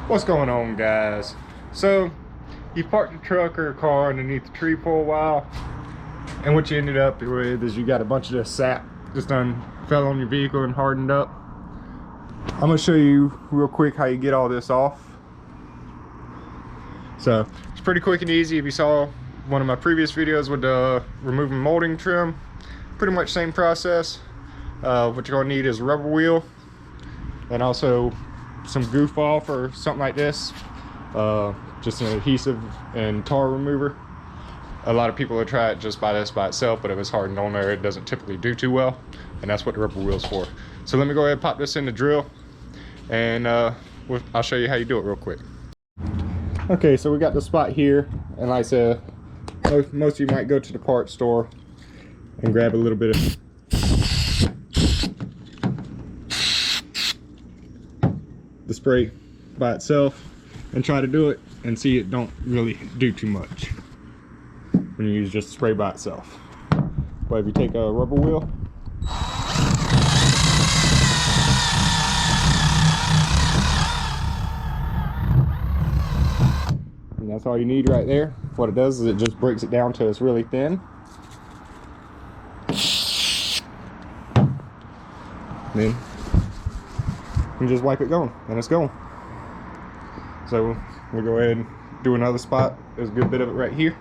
What's going on, guys? So you parked your truck or car underneath the tree for a while, and what you ended up with is you got a bunch of this sap just done fell on your vehicle and hardened up. I'm gonna show you real quick how you get all this off. So it's pretty quick and easy. If you saw one of my previous videos with removing molding trim, pretty much same process. What you're gonna need is a rubber wheel and also some goof off or something like this, just an adhesive and tar remover. A lot of people will try it just by itself, but if it's hardened on there, it doesn't typically do too well, and that's what the rubber wheel's for. So let me go ahead and pop this in the drill, and I'll show you how you do it real quick. Okay, so we got the spot here, and like I said, most of you might go to the parts store and grab a little bit of the spray by itself and try to do it and see it don't really do too much when you use just spray by itself. But if you take a rubber wheel and that's all you need right there. What it does is it just breaks it down till it's really thin. Then you just wipe it going and it's gone. So we'll go ahead and do another spot. There's a good bit of it right here.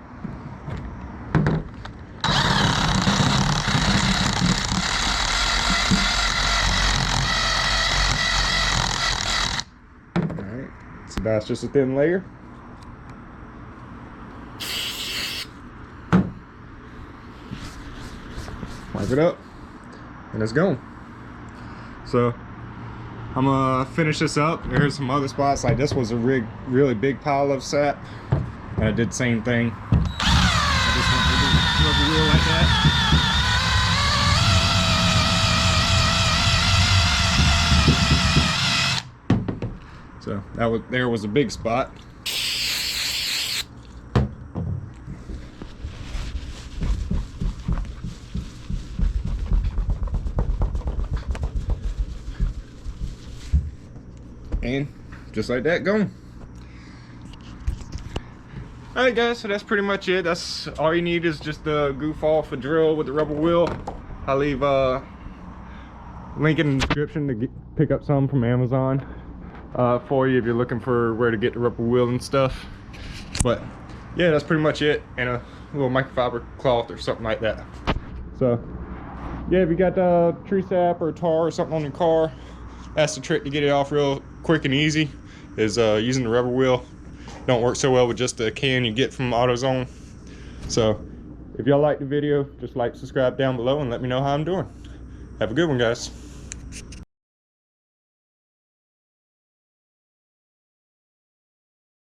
Alright, so that's just a thin layer. Wipe it up and it's gone. So I'm gonna finish this up. There's some other spots, like this was a really big pile of sap, and I did the same thing. I just went with the rubber wheel like that. So there was a big spot. And just like that, gone. Alright guys, so that's pretty much it. That's all you need, is just the goof off a drill with the rubber wheel. I'll leave a link in the description to pick up some from Amazon for you if you're looking for where to get the rubber wheel and stuff. But yeah, that's pretty much it, and a little microfiber cloth or something like that. So yeah, if you got tree sap or tar or something on your car, that's the trick to get it off real quick and easy, is using the rubber wheel. Don't work so well with just the can you get from AutoZone. So if y'all like the video, just like, subscribe down below, and let me know how I'm doing. Have a good one, guys.